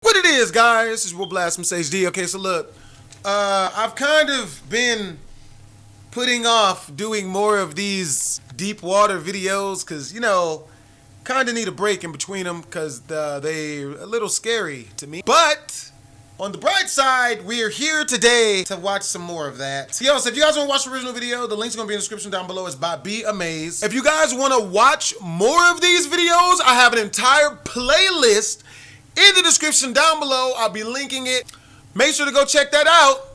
What it is, guys, this is Blastphamoushd. Okay, so look, I've kind of been putting off doing more of these deep water videos because, you know, kind of need a break in between them because they're a little scary to me. But on the bright side, we are here today to watch some more of that. Yo, so if you guys want to watch the original video, the link's going to be in the description down below. It's by Be Amazed. If you guys want to watch more of these videos, I have an entire playlist in the description down below. I'll be linking it. Make sure to go check that out.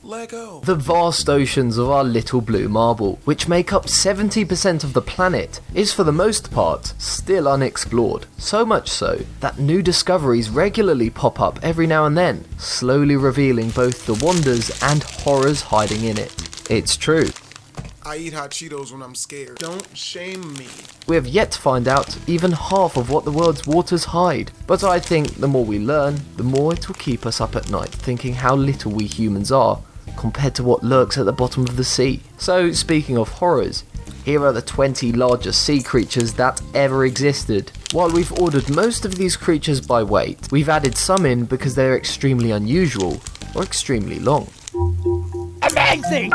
Let go. The vast oceans of our little blue marble, which make up 70% of the planet, is for the most part still unexplored. So much so that new discoveries regularly pop up every now and then, slowly revealing both the wonders and horrors hiding in it. It's true. I eat hot Cheetos when I'm scared. Don't shame me. We have yet to find out even half of what the world's waters hide, but I think the more we learn, the more it will keep us up at night thinking how little we humans are compared to what lurks at the bottom of the sea. So speaking of horrors, here are the 20 largest sea creatures that ever existed. While we've ordered most of these creatures by weight, we've added some in because they're extremely unusual or extremely long. Amazing!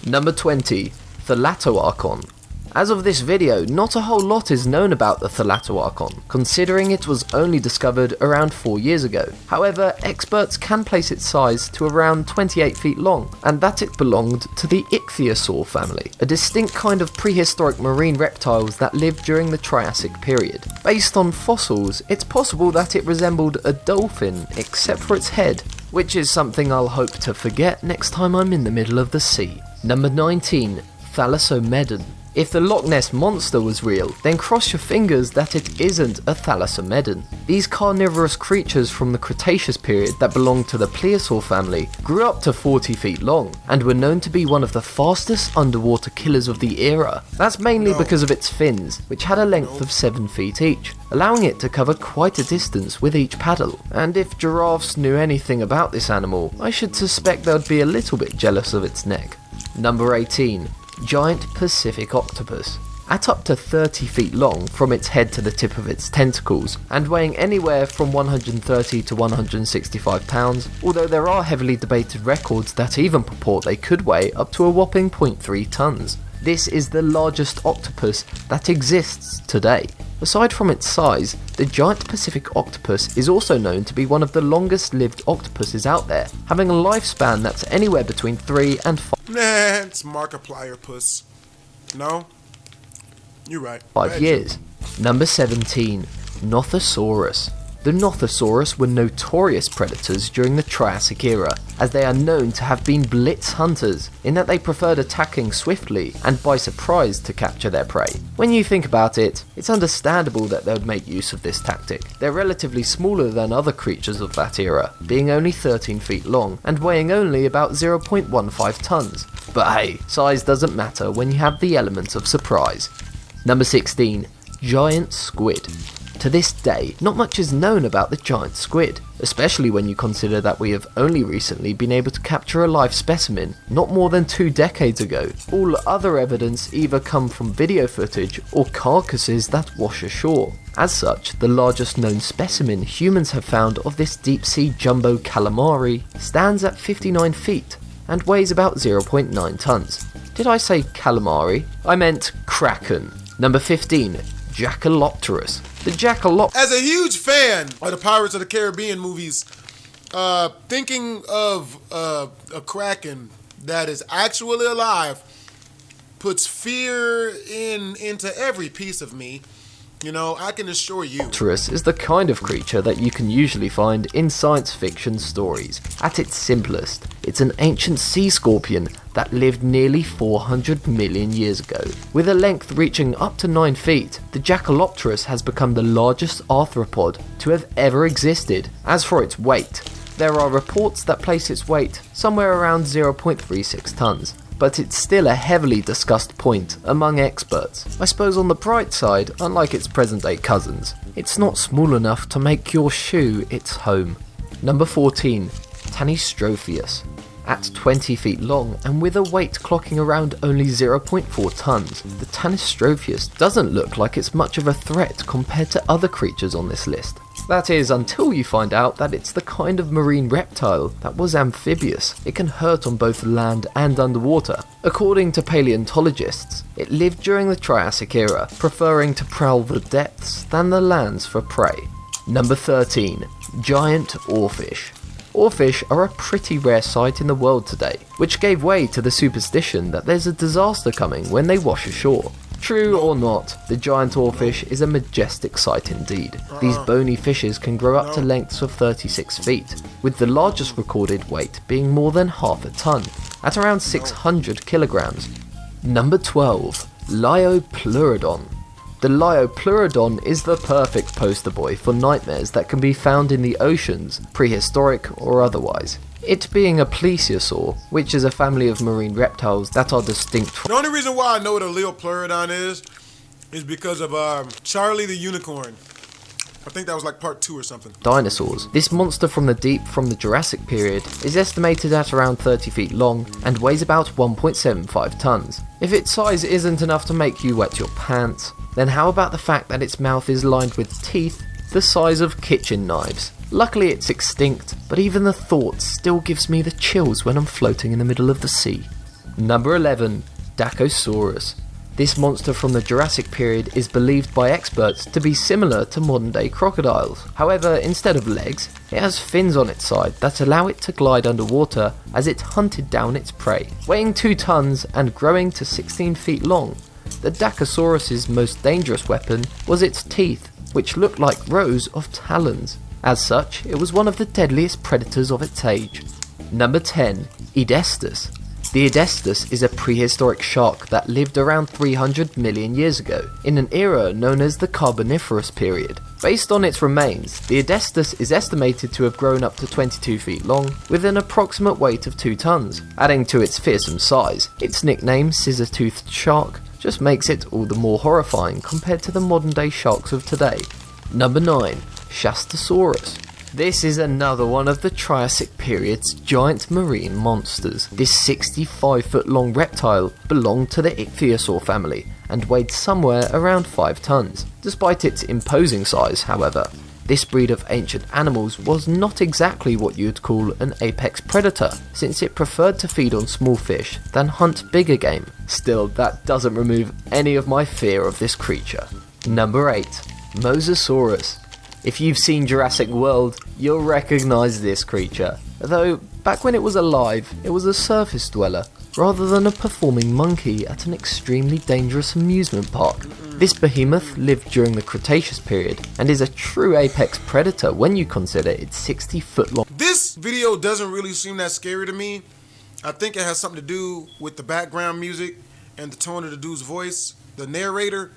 Number 20. Thalattoarchon. As of this video, not a whole lot is known about the Thalattoarchon, considering it was only discovered around 4 years ago. However, experts can place its size to around 28 feet long, and that it belonged to the Ichthyosaur family, a distinct kind of prehistoric marine reptiles that lived during the Triassic period. Based on fossils, it's possible that it resembled a dolphin, except for its head, which is something I'll hope to forget next time I'm in the middle of the sea. Number 19. Medan. If the Loch Ness Monster was real, then cross your fingers that it isn't a Medan. These carnivorous creatures from the Cretaceous period that belonged to the Plesiosaur family grew up to 40 feet long, and were known to be one of the fastest underwater killers of the era. That's mainly because of its fins, which had a length of 7 feet each, allowing it to cover quite a distance with each paddle. And if giraffes knew anything about this animal, I should suspect they'd be a little bit jealous of its neck. Number 18. Giant Pacific Octopus. At up to 30 feet long from its head to the tip of its tentacles, and weighing anywhere from 130 to 165 pounds, although there are heavily debated records that even purport they could weigh up to a whopping 0.3 tons. This is the largest octopus that exists today. Aside from its size, the giant Pacific octopus is also known to be one of the longest lived octopuses out there, having a lifespan that's anywhere between 3 and 5 Nah, it's Markiplier puss. No? You're right. years. Number 17. Nothosaurus. The Nothosaurus were notorious predators during the Triassic era, as they are known to have been blitz hunters, in that they preferred attacking swiftly and by surprise to capture their prey. When you think about it, it's understandable that they would make use of this tactic. They're relatively smaller than other creatures of that era, being only 13 feet long and weighing only about 0.15 tons. But hey, size doesn't matter when you have the element of surprise. Number 16. Giant Squid. To this day, not much is known about the giant squid, especially when you consider that we have only recently been able to capture a live specimen not more than 2 decades ago. All other evidence either come from video footage or carcasses that wash ashore. As such, the largest known specimen humans have found of this deep sea jumbo calamari stands at 59 feet and weighs about 0.9 tons. Did I say calamari? I meant kraken. Number 15. Jackalopterus. The Jackalopterus. As a huge fan of the Pirates of the Caribbean movies, thinking of a kraken that is actually alive puts fear into every piece of me. You know, I can assure you. Turris is the kind of creature that you can usually find in science fiction stories. At its simplest, it's an ancient sea scorpion that lived nearly 400 million years ago. With a length reaching up to 9 feet, the Jackalopterus has become the largest arthropod to have ever existed. As for its weight, there are reports that place its weight somewhere around 0.36 tons. But it's still a heavily discussed point among experts. I suppose on the bright side, unlike its present day cousins, it's not small enough to make your shoe its home. Number 14. Tannystrofeeis. At 20 feet long and with a weight clocking around only 0.4 tons, the Tannystrofeeis doesn't look like it's much of a threat compared to other creatures on this list. That is, until you find out that it's the kind of marine reptile that was amphibious. It can hurt on both land and underwater. According to paleontologists, it lived during the Triassic era, preferring to prowl the depths than the lands for prey. Number 13. Giant Oarfish. Oarfish are a pretty rare sight in the world today, which gave way to the superstition that there's a disaster coming when they wash ashore. True or not, the giant oarfish is a majestic sight indeed. These bony fishes can grow up to lengths of 36 feet, with the largest recorded weight being more than half a ton, at around 600 kilograms. Number 12. Liopleurodon. The Liopleurodon is the perfect poster boy for nightmares that can be found in the oceans, prehistoric or otherwise. It being a plesiosaur, which is a family of marine reptiles that are distinct from... The only reason why I know what a Liopleurodon is because of Charlie the Unicorn. I think that was like part 2 or something. Dinosaurs. This monster from the deep from the Jurassic period is estimated at around 30 feet long and weighs about 1.75 tons. If its size isn't enough to make you wet your pants, then how about the fact that its mouth is lined with teeth the size of kitchen knives? Luckily it's extinct, but even the thought still gives me the chills when I'm floating in the middle of the sea. Number 11. Dacushoras. This monster from the Jurassic period is believed by experts to be similar to modern day crocodiles. However, instead of legs, it has fins on its side that allow it to glide underwater as it hunted down its prey. Weighing 2 tons and growing to 16 feet long, the Dacushoras' most dangerous weapon was its teeth, which looked like rows of talons. As such, it was one of the deadliest predators of its age. Number 10. Edestus. The Edestus is a prehistoric shark that lived around 300 million years ago, in an era known as the Carboniferous period. Based on its remains, the Edestus is estimated to have grown up to 22 feet long, with an approximate weight of 2 tons. Adding to its fearsome size, its nickname Scissor-toothed shark just makes it all the more horrifying compared to the modern day sharks of today. Number 9. Shastasoros. This is another one of the Triassic period's giant marine monsters. This 65 foot long reptile belonged to the Ichthyosaur family and weighed somewhere around 5 tons. Despite its imposing size, however, this breed of ancient animals was not exactly what you'd call an apex predator, since it preferred to feed on small fish than hunt bigger game. Still, that doesn't remove any of my fear of this creature. Number 8. Mosasaurus. If you've seen Jurassic World, you'll recognise this creature, though back when it was alive, it was a surface dweller, rather than a performing monkey at an extremely dangerous amusement park. This behemoth lived during the Cretaceous period, and is a true apex predator when you consider its 60 foot long... This video doesn't really seem that scary to me. I think it has something to do with the background music and the tone of the dude's voice, the narrator.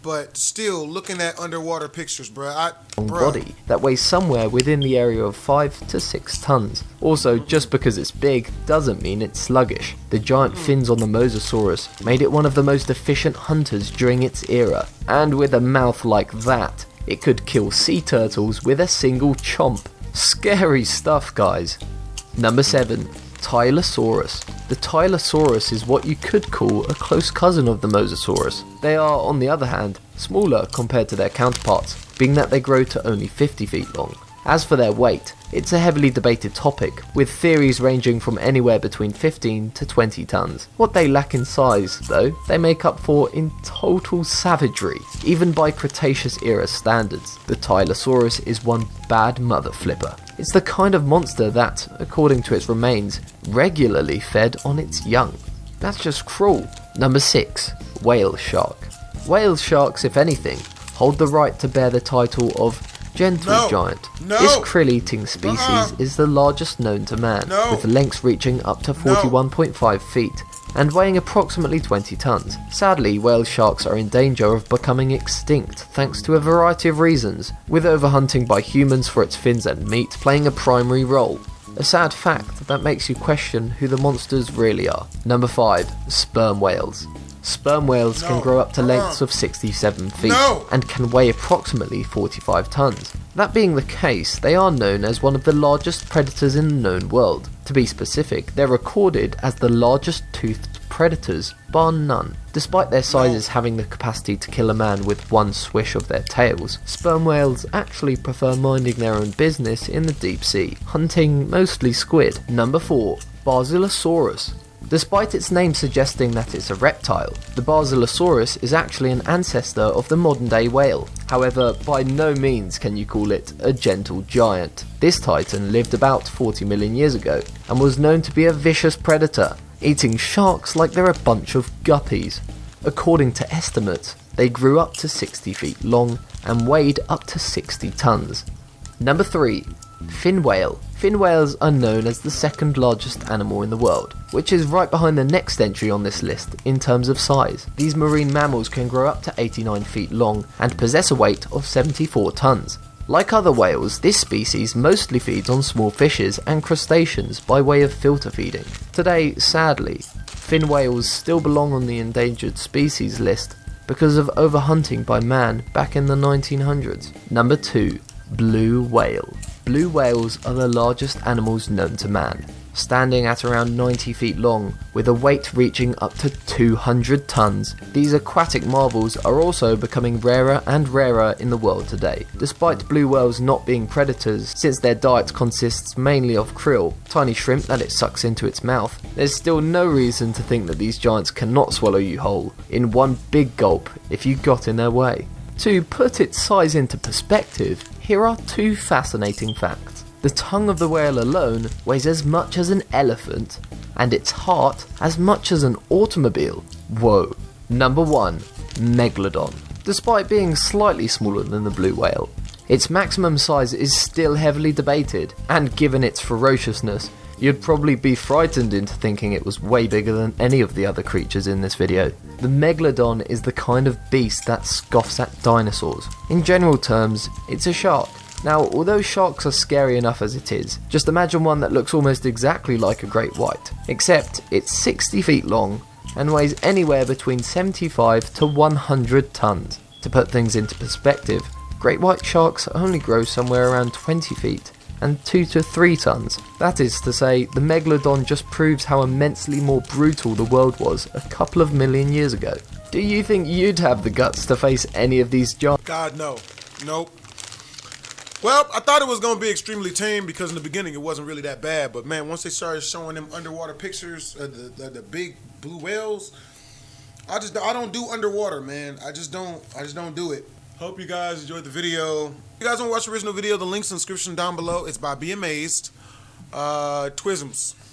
But still, looking at underwater pictures, body that weighs somewhere within the area of 5 to 6 tons. Also, just because it's big doesn't mean it's sluggish. The giant fins on the Mosasaurus made it one of the most efficient hunters during its era, and with a mouth like that, it could kill sea turtles with a single chomp. Scary stuff, guys. Number 7. Tylosaurus. The Tylosaurus is what you could call a close cousin of the Mosasaurus. They are, on the other hand, smaller compared to their counterparts, being that they grow to only 50 feet long. As for their weight, it's a heavily debated topic, with theories ranging from anywhere between 15 to 20 tons. What they lack in size, though, they make up for in total savagery. Even by Cretaceous era standards, the Tylosaurus is one bad mother flipper. It's the kind of monster that, according to its remains, regularly fed on its young. That's just cruel. Number 6. Whale shark. Whale sharks, if anything, hold the right to bear the title of gentle giant. This krill-eating species is the largest known to man, with lengths reaching up to 41.5 feet and weighing approximately 20 tons. Sadly, whale sharks are in danger of becoming extinct thanks to a variety of reasons, with overhunting by humans for its fins and meat playing a primary role. A sad fact that makes you question who the monsters really are. Number 5. Sperm whales. Sperm whales can grow up to lengths of 67 feet and can weigh approximately 45 tons. That being the case, they are known as one of the largest predators in the known world. To be specific, they're recorded as the largest toothed predators, bar none. Despite their sizes having the capacity to kill a man with one swish of their tails, sperm whales actually prefer minding their own business in the deep sea, hunting mostly squid. Number 4. Baselsaurus. Despite its name suggesting that it's a reptile, the Baselsaurus is actually an ancestor of the modern day whale. However, by no means can you call it a gentle giant. This titan lived about 40 million years ago and was known to be a vicious predator, eating sharks like they're a bunch of guppies. According to estimates, they grew up to 60 feet long and weighed up to 60 tons. Number 3. Fin whale. Fin whales are known as the second largest animal in the world, which is right behind the next entry on this list in terms of size. These marine mammals can grow up to 89 feet long and possess a weight of 74 tons. Like other whales, this species mostly feeds on small fishes and crustaceans by way of filter feeding. Today, sadly, fin whales still belong on the endangered species list because of overhunting by man back in the 1900s. Number 2. Blue whale. Blue whales are the largest animals known to man, standing at around 90 feet long, with a weight reaching up to 200 tons. These aquatic marvels are also becoming rarer and rarer in the world today, despite blue whales not being predators, since their diet consists mainly of krill, tiny shrimp that it sucks into its mouth. There's still no reason to think that these giants cannot swallow you whole, in one big gulp, if you got in their way. To put its size into perspective, here are 2 fascinating facts. The tongue of the whale alone weighs as much as an elephant, and its heart as much as an automobile. Whoa. Number 1. Megalodon. Despite being slightly smaller than the blue whale, its maximum size is still heavily debated, and given its ferociousness, you'd probably be frightened into thinking it was way bigger than any of the other creatures in this video. The Megalodon is the kind of beast that scoffs at dinosaurs. In general terms, it's a shark. Now, although sharks are scary enough as it is, just imagine one that looks almost exactly like a great white, except it's 60 feet long and weighs anywhere between 75 to 100 tons. To put things into perspective, great white sharks only grow somewhere around 20 feet and 2 to 3 tons. That is to say, the Megalodon just proves how immensely more brutal the world was a couple of million years ago. Do you think you'd have the guts to face any of these giants? God, no. Nope. Well, I thought it was going to be extremely tame because in the beginning it wasn't really that bad. But man, once they started showing them underwater pictures of the big blue whales, I don't do underwater, man. I just don't do it. Hope you guys enjoyed the video. If you guys want to watch the original video, the link's in the description down below. It's by Be Amazed. Twisms.